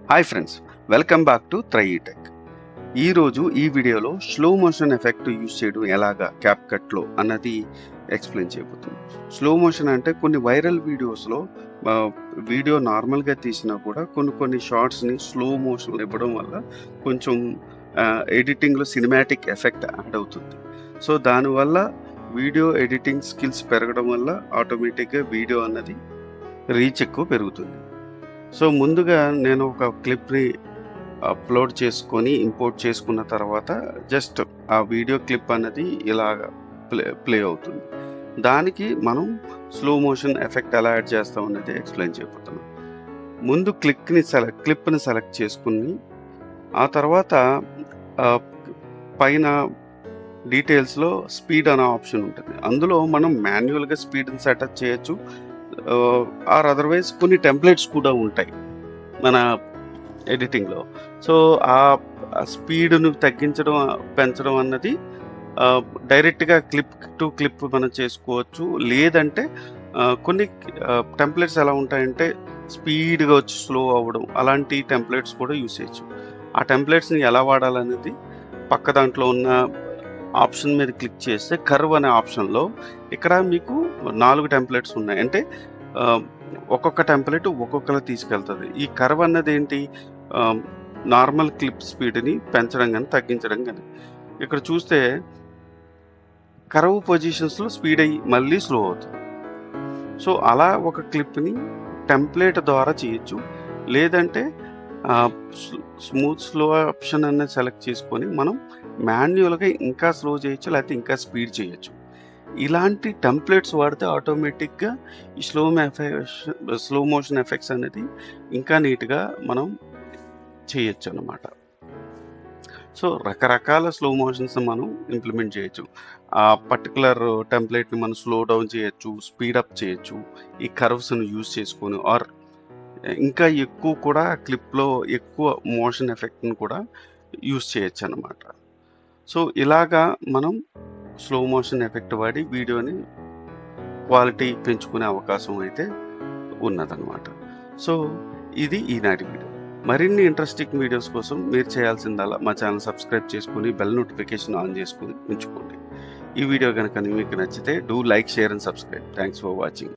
Hi friends, welcome back to త్రైటెక్. ఈరోజు ఈ వీడియోలో స్లో మోషన్ ఎఫెక్ట్ యూజ్ చేయడం ఎలాగా క్యాప్కట్లో అన్నది ఎక్స్ప్లెయిన్ చేయబోతుంది. స్లో మోషన్ అంటే కొన్ని వైరల్ వీడియోస్లో వీడియో నార్మల్గా తీసినా కూడా కొన్ని షార్ట్స్ని స్లో మోషన్ ఇవ్వడం వల్ల కొంచెం ఎడిటింగ్లో సినిమాటిక్ ఎఫెక్ట్ యాడ్ అవుతుంది. సో దానివల్ల వీడియో ఎడిటింగ్ స్కిల్స్ పెరగడం వల్ల ఆటోమేటిక్గా వీడియో అన్నది రీచ్ ఎక్కువ పెరుగుతుంది. సో ముందుగా నేను ఒక క్లిప్‌ని అప్‌లోడ్ చేసుకొని, ఇంపోర్ట్ చేసుకున్న తర్వాత జస్ట్ ఆ వీడియో క్లిప్ అన్నది ఇలాగ ప్లే అవుతుంది. దానికి మనం స్లో మోషన్ ఎఫెక్ట్ ఎలా యాడ్ చేస్తాం అనేది ఎక్స్‌ప్లెయిన్ చేయబోతున్నాను. ముందు క్లిప్‌ని సెలెక్ట్ చేసుకొని, ఆ తర్వాత ఆహ్, పైన డీటెయిల్స్‌లో స్పీడ్ అనే ఆప్షన్ ఉంటుంది. అందులో మనం మాన్యువల్‌గా స్పీడ్‌ని సెటప్ చేయొచ్చు. ఆర్ అదర్‌వైజ్ కొన్ని టెంప్లేట్స్ కూడా ఉంటాయి మన ఎడిటింగ్‌లో. సో, ఆ స్పీడ్‌ను తగ్గించడం, పెంచడం అన్నది ఆహ్, డైరెక్ట్‌గా క్లిప్ టు క్లిప్ మనం చేసుకోవచ్చు. లేదంటే కొన్ని టెంప్లేట్స్ ఎలా ఉంటాయంటే స్పీడ్‌గా వచ్చి స్లో అవ్వడం అలాంటి టెంప్లేట్స్ కూడా యూజ్ చేయొచ్చు. ఆ టెంప్లేట్స్‌ని ఎలా వాడాలనేది పక్క దాంట్లో ఉన్న ఆప్షన్ మీద క్లిక్ చేస్తే కర్వ్ అనే ఆప్షన్‌లో ఇక్కడ మీకు 4 టెంప్లేట్స్ ఉన్నాయి. అంటే ఆహ్, ఒక్కొక్క టెంప్లేట్ ఒక్కొక్కలా తీసుకెళ్తది. ఈ కర్వ్ అన్నదేంటి ఆహ్, నార్మల్ క్లిప్ స్పీడ్‌ని పెంచడం గాని, తగ్గించడం గాని. ఇక్కడ చూస్తే కర్వ్ పొజిషన్స్‌లో స్పీడ్ అయ్యి మళ్ళీ స్లో అవుతుంది. సో, అలా ఒక క్లిప్‌ని టెంప్లేట్ ద్వారా చేయొచ్చు. లేదంటే ఆహ్, స్మూత్ స్లో ఆప్షన్ అనేది సెలెక్ట్ చేసుకొని మనం మాన్యువల్‌గా ఇంకా స్లో చేయొచ్చు. లేకపోతే ఇంకా స్పీడ్ చేయొచ్చు. ఇలాంటి టెంప్లేట్స్ వాడితే ఆటోమేటిక్‌గా ఈ స్లో మోషన్ ఎఫెక్ట్స్ అనేది ఇంకా నీట్‌గా మనం చేయొచ్చనమాట. సో, రకరకాల స్లో మోషన్స్ మనం ఇంప్లిమెంట్ చేయొచ్చు. ఆ పర్టిక్యులర్ టెంప్లేట్‌ని మనం స్లో డౌన్ చేయొచ్చు, స్పీడ్ అప్ చేయొచ్చు. ఈ కర్వ్స్‌ని యూజ్ చేసుకొని ఇంకా ఎక్కువ కూడా క్లిప్‌లో ఎక్కువ మోషన్ ఎఫెక్ట్‌ని కూడా యూజ్ చేయొచ్చనమాట. సో, ఇలాగా మనం స్లో మోషన్ ఎఫెక్ట్ వాడి వీడియోని క్వాలిటీ పెంచుకునే అవకాశం అయితే ఉన్నదనమాట. సో, ఇది ఈనాటి వీడియో. మరిన్ని ఇంట్రెస్టింగ్ వీడియోస్ కోసం మీరు చేయాల్సిందల్లా మా ఛానల్ సబ్స్క్రైబ్ చేసుకొని, బెల్ నోటిఫికేషన్ ఆన్ చేసుకొని ఉంచుకోండి. ఈ వీడియో గనక మీకు నచ్చితే do like, share and subscribe. Thanks for watching.